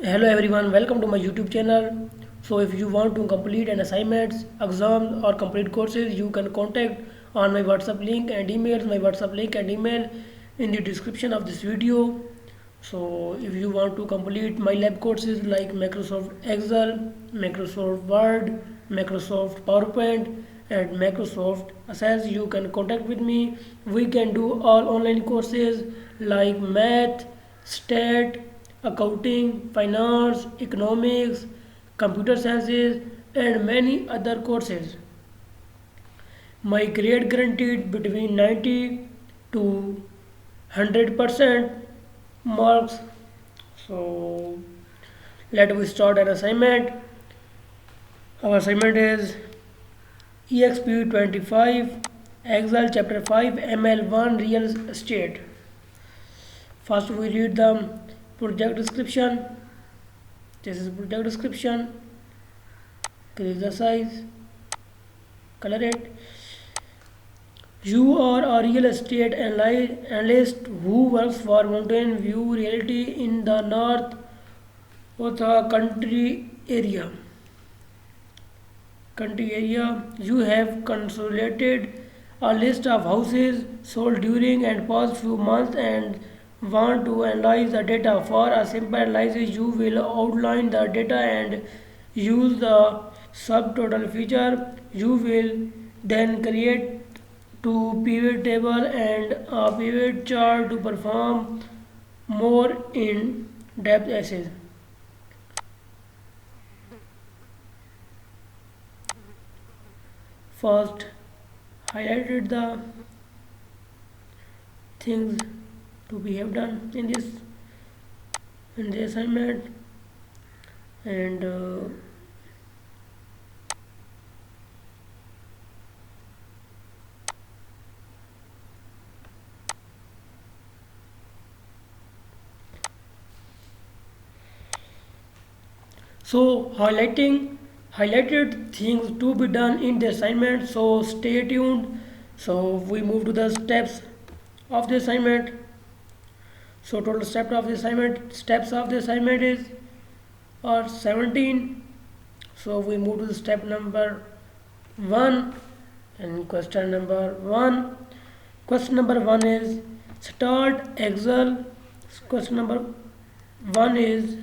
Hello everyone, welcome to my YouTube channel. So if you want to complete an assignments, exams or complete courses, you can contact on my WhatsApp link and emails. My WhatsApp link and email in the description of this video. So if you want to complete my lab courses like Microsoft Excel, Microsoft Word, Microsoft PowerPoint and Microsoft Access, you can contact with me. We can do all online courses like math, stat, accounting, finance, economics, computer sciences, and many other courses. My grade guaranteed between 90 to 100% marks. So let us start an assignment. Our assignment is EXP 25, Excel chapter 5, ML1 real estate. First we read the project description. This is project description. Increase the size, color it. You are a real estate analyst who works for Mountain View Realty in the north of the country area. You have consolidated a list of houses sold during and past few months and want to analyze the data. For a simple analysis, you will outline the data and use the subtotal feature. You will then create two pivot table and a pivot chart to perform more in-depth analysis. First, highlighted the things to be have done in the assignment and so highlighted things to be done in the assignment. So stay tuned. So we move to the steps of the assignment. So total steps of the assignment is are 17. So we move to the step number 1 and question number 1. Question number 1 is start Excel. Question number 1 is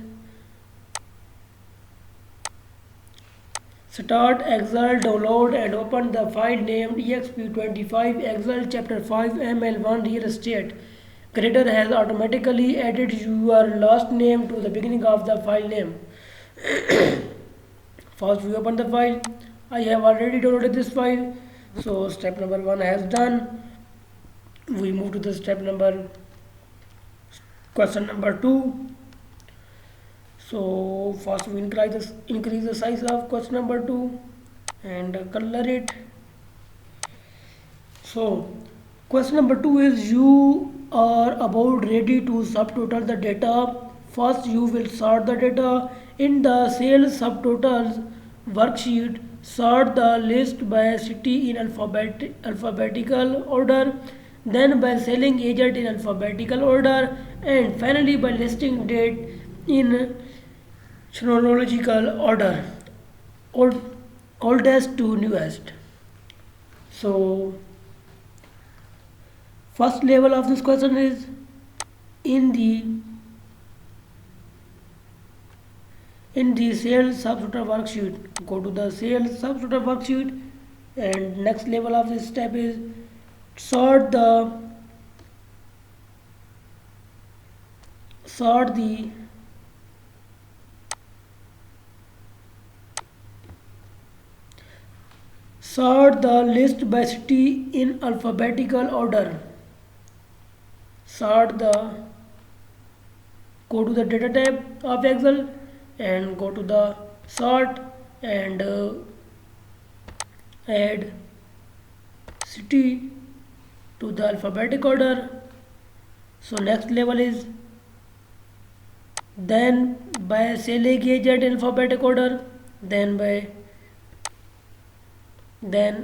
start Excel, download and open the file named exp25 Excel chapter 5 ml1 real estate. Creator has automatically added your last name to the beginning of the file name. First we open the file. I have already downloaded this file. So step number 1 has done. We move to the question number 2. So first we increase the size of question number 2 and color it. So question number 2 is you are about ready to subtotal the data. First you will sort the data in the sales subtotals worksheet. Sort the list by city in alphabetical order, then by selling agent in alphabetical order, and finally by listing date in chronological order, old, oldest to newest. So first level of this question is in the sales subtotal worksheet. Go to the sales subtotal worksheet, and next level of this step is sort the sort the sort the list by city in alphabetical order. Sort the Go to the data tab of Excel and go to the sort and add city to the alphabetic order. So next level is then by selling agent in alphabetic order, then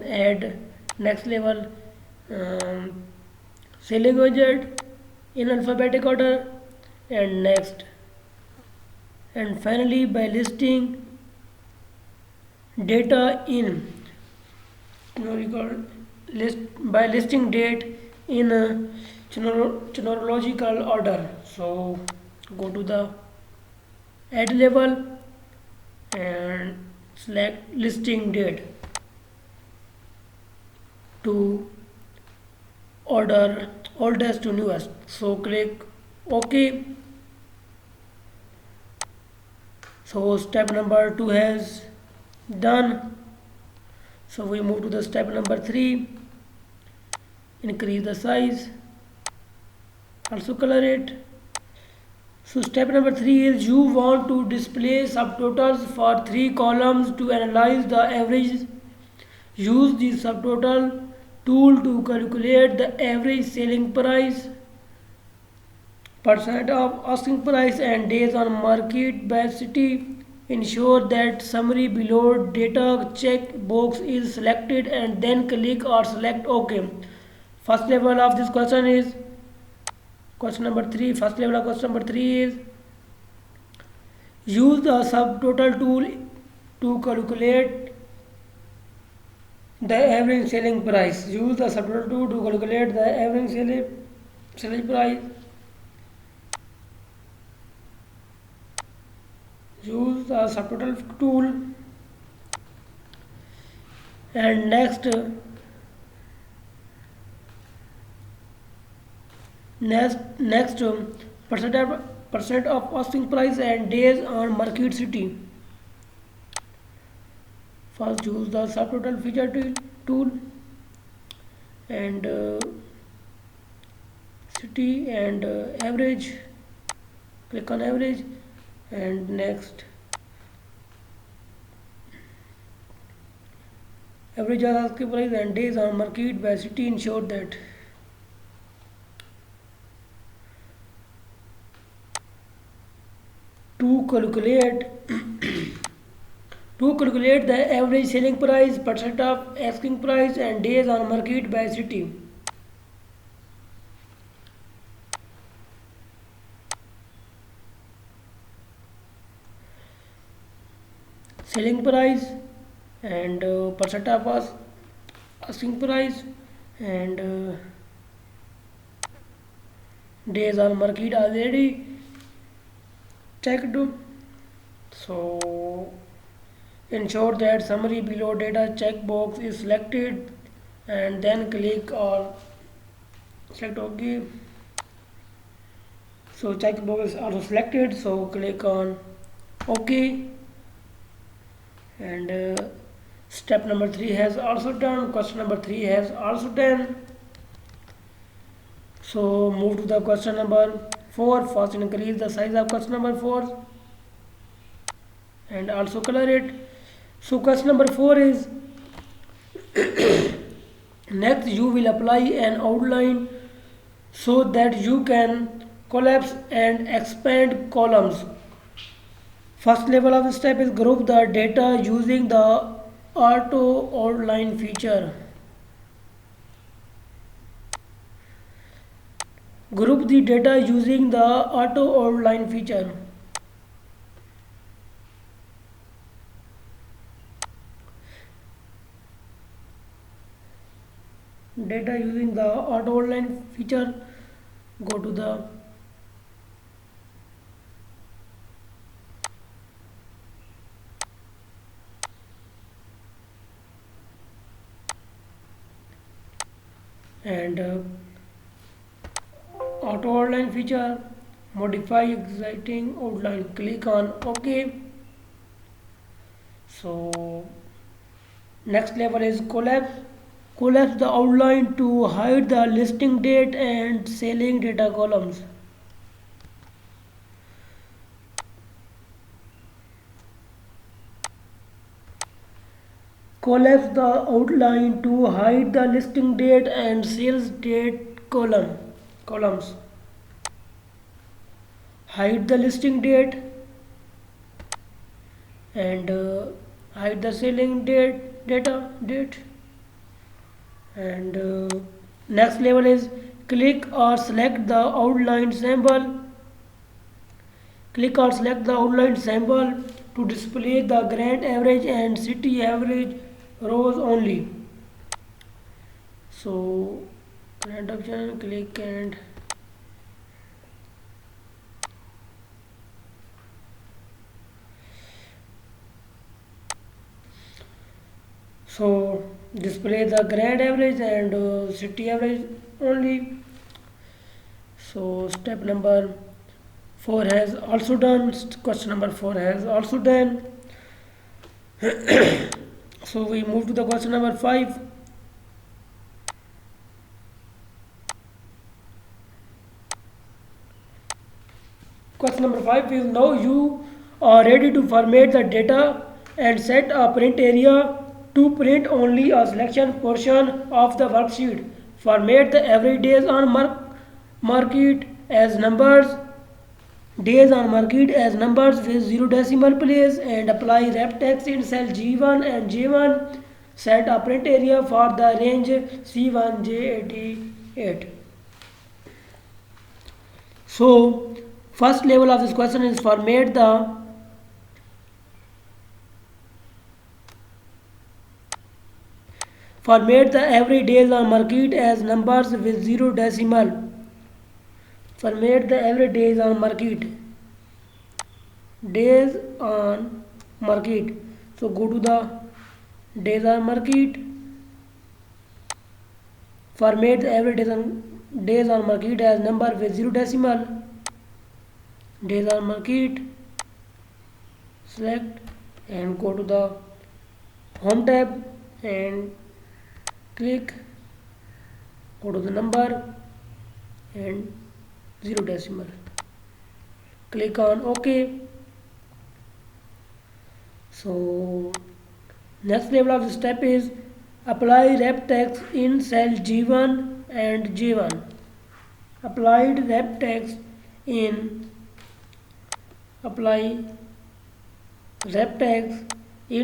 add next level selling agent in alphabetic order, and next And finally, by listing data in by listing date in a chronological order. So go to the add level and select listing date to order oldest to newest. So click OK. So step number 2 has done. So we move to the step number 3. Increase the size, also color it. So step number 3 is you want to display subtotals for 3 columns to analyze the average. Use the subtotal tool to calculate the average selling price, percent of asking price and days on market by city. Ensure that summary below data check box is selected and then click or select OK. First level of this question is question number 3. First level of question number 3 is use the subtotal tool to calculate the average selling price. Use the subtotal tool to calculate the average selling price. Use the subtotal tool. And next percent of asking price and days on market city. First use the subtotal feature tool and city and average. Click on average and next average asking price and days on market by city. Ensure that to calculate the average selling price, percent of asking price and days on market by city. Selling price and percent of asking price and days on market already checked. So ensure that summary below data checkbox is selected and then click or select OK. So checkbox is also selected, so click on OK. And step number 3 has also done. Question number 3 has also done. So move to the question number 4. First increase the size of question number 4 and also color it. So question number 4 is next you will apply an outline so that you can collapse and expand columns. First level of the step is group the data using the auto outline feature. Group the data using the auto outline feature. Data using the auto outline feature, go to the and auto outline feature, modify existing outline, click on OK. So next level is collapse the outline to hide the listing date and selling data columns. Collapse the outline to hide the listing date and sales date columns. Hide the listing date and hide the selling date. And next level is click or select the outline symbol Click or select the outline symbol to display the grand average and city average rows only. So current option, click and so display the grand average and city average only. So step number 4 has also done. Question number 4 has also done. So we move to the question number 5. Question number 5 is, now you are ready to format the data and set a print area to print only a selection portion of the worksheet. Format the average days on market as numbers, with 0 decimal place, and apply wrap text in cell G1 and J1. Set a print area for the range C1 J88. So first level of this question is format the average days on market as numbers with 0 decimal. Format the average days on market. Days on market. So go to the days on market. Format the average days on market as number with 0 decimal. Days on market. Select and go to the home tab and click. Go to the number and 0 decimal. Click on OK. So next level of the step is apply wrap text in cell G1 and J1. Apply wrap text in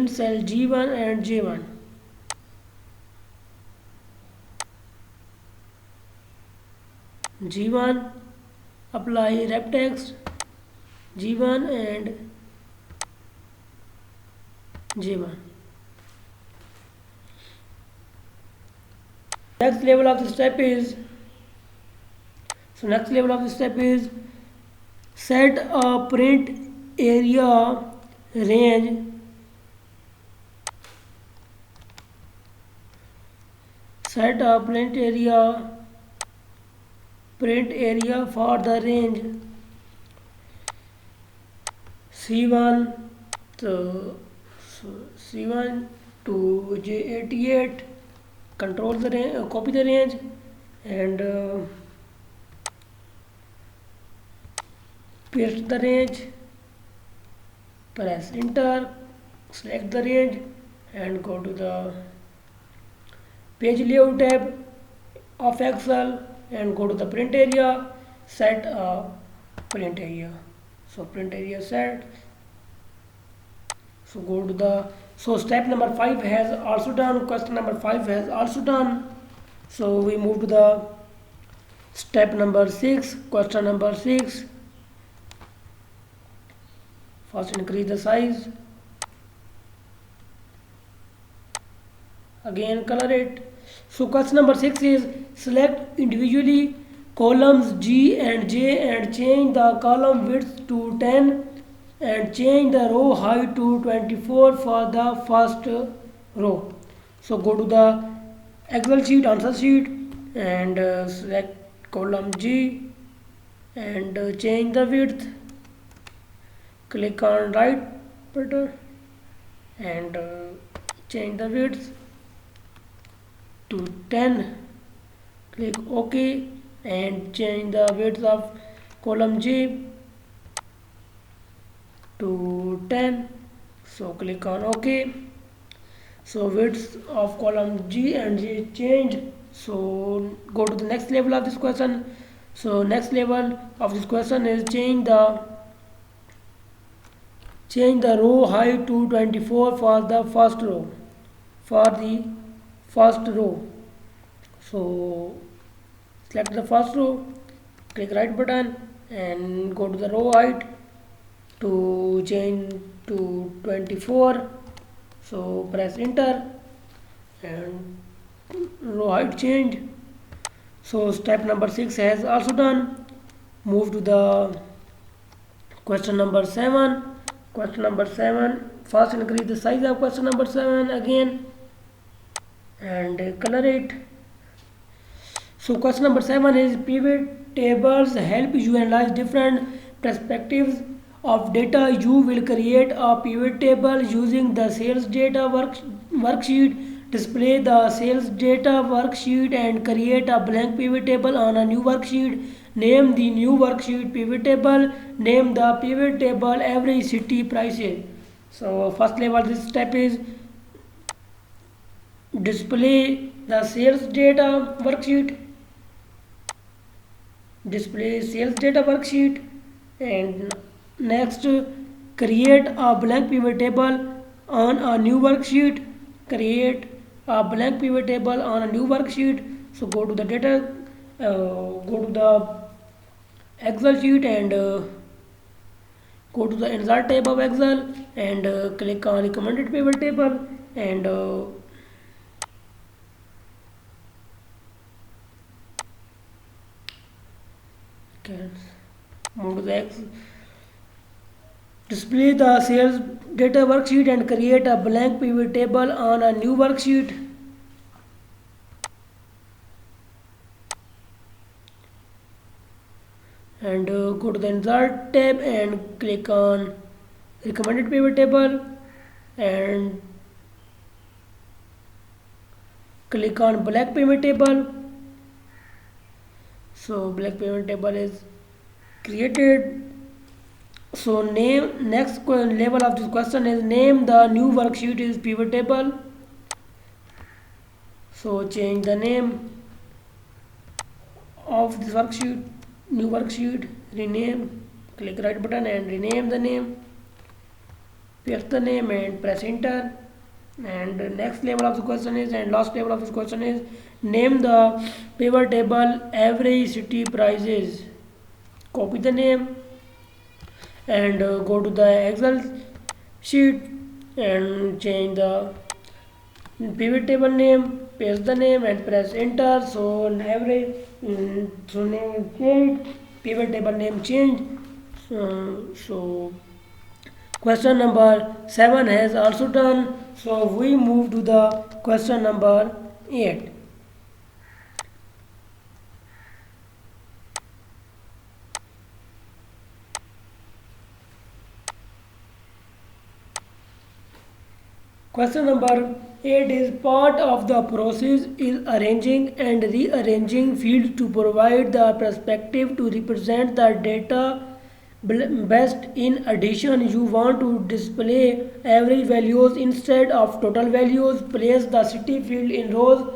cell G1 and J1. G1, apply wrap text G1 and J1. Next level of the step is set a print area range. Set a print area for the range C1 to J88. Control the range, copy the range and paste the range. Press enter, select the range and go to the page layout tab of Excel and go to the print area. Set a print area. So print area set. So go to the step number 5 has also done. Question number 5 has also done. So we move to the step number 6. Question number 6. First increase the size. Again color it. So question number 6 is select individually columns G and J and change the column width to 10 and change the row height to 24 for the first row. So go to the Excel sheet, answer sheet and select column G and change the width. Click on right button and change the width to 10. Click OK and change the width of column J to 10. So click on OK. So width of column G and J changed. So go to the next level of this question. So next level of this question is change the row height to 24 for the first row. So select the first row, click right button and go to the row height to change to 24. So press enter and row height change. So step number 6 has also done. Move to the question number 7. Question number 7, first increase the size of question number 7 again and color it. So question number 7 is pivot tables help you analyze different perspectives of data. You will create a pivot table using the sales data worksheet. Display the sales data worksheet and create a blank pivot table on a new worksheet. Name the new worksheet pivot table. Name the pivot table average city prices. So first level this step is display the sales data worksheet. Display sales data worksheet and next create a blank pivot table on a new worksheet. Create a blank pivot table on a new worksheet. So go to the data, go to the Excel sheet and go to the insert tab of Excel and click on recommended pivot table and move to the X. Display the sales data worksheet and create a blank pivot table on a new worksheet. And go to the insert tab and click on recommended pivot table and click on black pivot table. So black pivot table is created. So name next level of this question is name the new worksheet is pivot table. So change the name of this worksheet, new worksheet, rename, click right button and rename the name, paste the name and press enter. And the next level of the question is and last level of this question is name the pivot table average city prices. Copy the name and go to the Excel sheet and change the pivot table name, paste the name and press enter. So average so name change, pivot table name change. So question number 7 has also done. So we move to the question number 8. Question number 8 is part of the process is arranging and rearranging fields to provide the perspective to represent the data best. In addition, you want to display average values instead of total values. Place the city field in rows,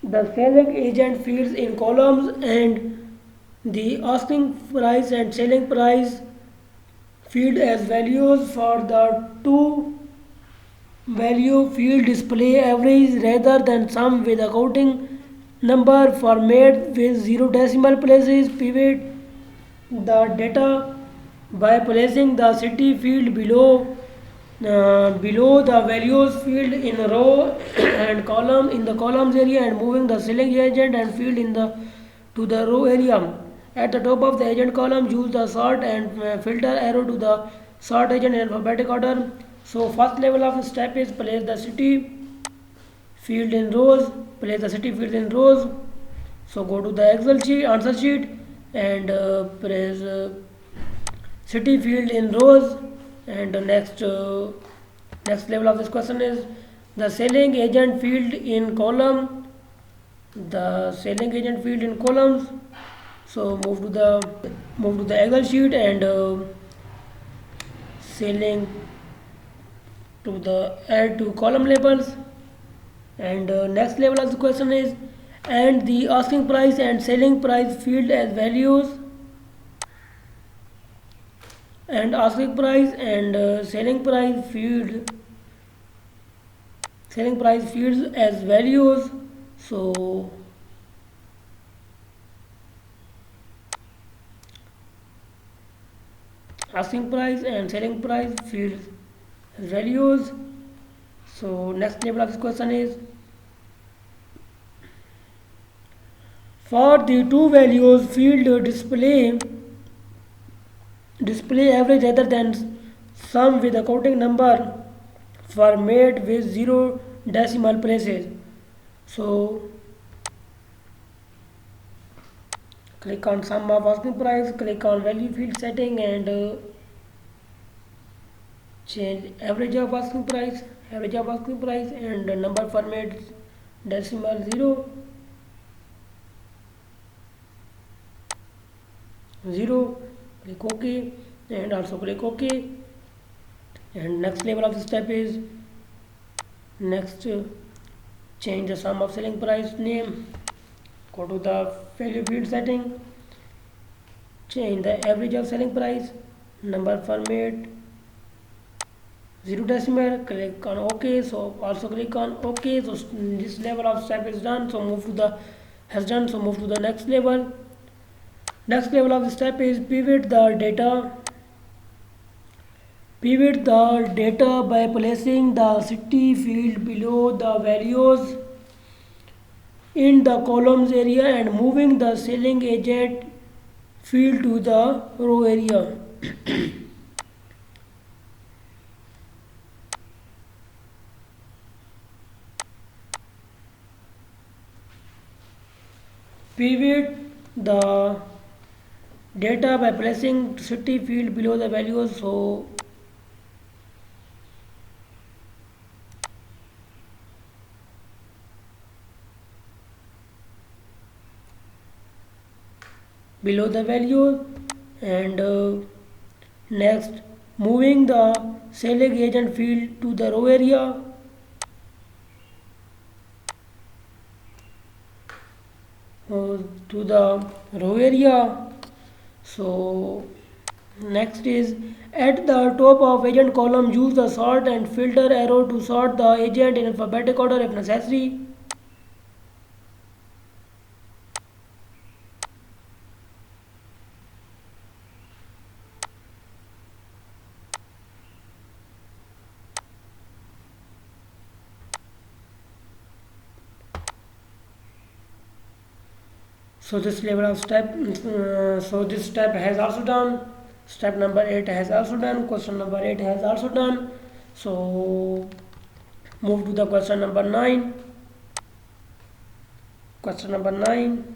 the selling agent fields in columns, and the asking price and selling price field as values. For the two value field, display average rather than sum with accounting number format with 0 decimal places. Pivot the data by placing the city field below the values field in a row and column in the columns area and moving the selling agent and field in the to the row area. At the top of the agent column, use the sort and filter arrow to the sort agent in alphabetic order. So first level of step is place the city field in rows. Place the city field in rows. So go to the Excel sheet, answer sheet, and press city field in rows. And the next level of this question is the selling agent field in column. The selling agent field in columns. So move to the Excel sheet and selling to the add to column labels. And next level of the question is and the asking price and selling price field as values. And asking price and selling price fields as values. So asking price and selling price fields values. So next level of this question is, for the two values field display average rather than sum with accounting number format with 0 decimal places. So click on sum of asking price, click on value field setting and change average of asking price, and number format decimal 0, 0, click OK and also click OK. And next level of the step is, next change the sum of selling price name, go to the value field setting, change the average of selling price, number format 0 decimal, click on OK. So also click on OK. So this level of step is done. So move to the next level. Next level of the step is pivot the data. Pivot the data by placing the city field below the values in the columns area and moving the selling agent field to the row area. Pivot the data by placing city field below the values. So below the value, and next moving the selling agent field to the row area. To the row area. So next is, at the top of agent column use the sort and filter arrow to sort the agent in alphabetic order if necessary. So this level of step, so this step has also done. Step number 8 has also done. Question number 8 has also done. So move to the question number 9. Question number 9.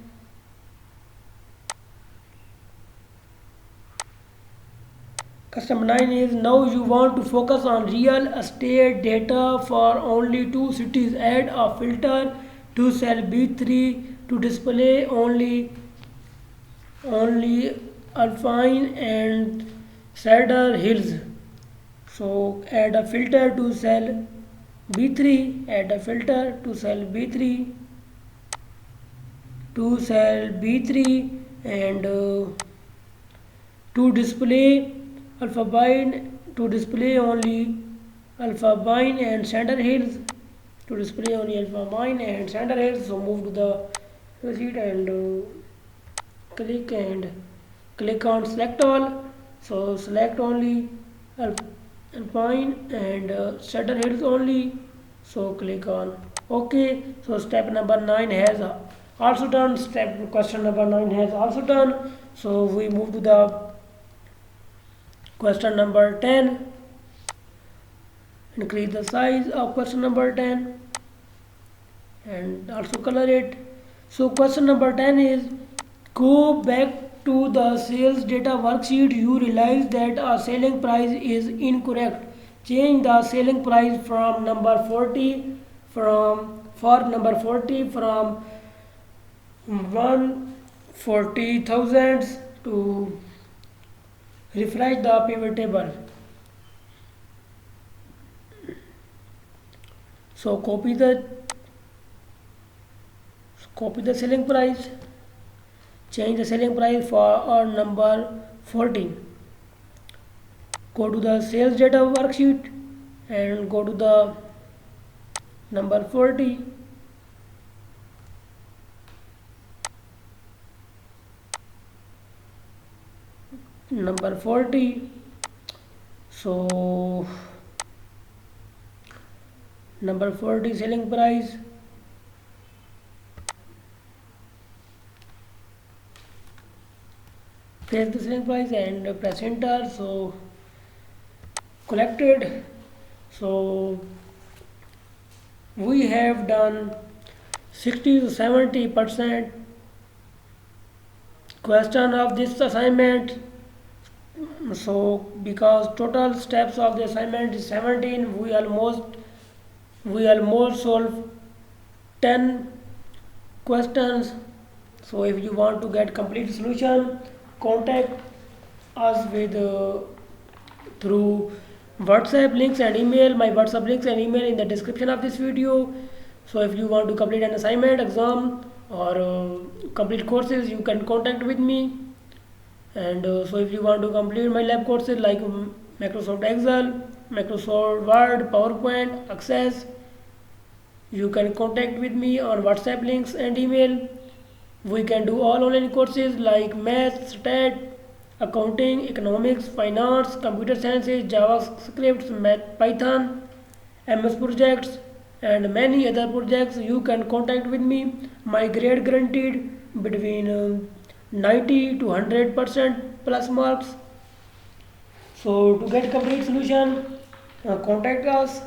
Question number 9 is, now you want to focus on real estate data for only 2 cities. Add a filter to cell B3 to display only Alpine and Cedar Hills. So add a filter to cell B3, add a filter to cell B3 and to display only Alphabine and Cedar Hills. So move to the receipt and click on select all. So select only Alpine and Cedar Hills only. So click on OK. So step number 9 has also done. Question number 9 has also done. So we move to the question number 10. Increase the size of question number 10 and also color it. So question number 10 is, go back to the sales data worksheet. You realize that a selling price is incorrect. Change the selling price from number 40 from 140,000 to refresh the pivot table. So copy the selling price, change the selling price for number 14. Go to the sales data worksheet and go to the number 40. Number 40 So number 40 selling price. Paste the selling price and press enter. So collected. So we have done 60 to 70% question of this assignment. So because total steps of the assignment is 17, we almost solve 10 questions. So if you want to get complete solution, contact us with through WhatsApp links and email. My WhatsApp links and email in the description of this video. So if you want to complete an assignment, exam, or complete courses, you can contact with me. And so if you want to complete my lab courses like Microsoft Excel, Microsoft Word, PowerPoint, Access, you can contact with me on WhatsApp links and email. We can do all online courses like math, stat, accounting, economics, finance, computer sciences, JavaScript, Python, MS projects, and many other projects. You can contact with me. My grade guaranteed between 90 to 100% plus marks. So to get complete solution, contact us.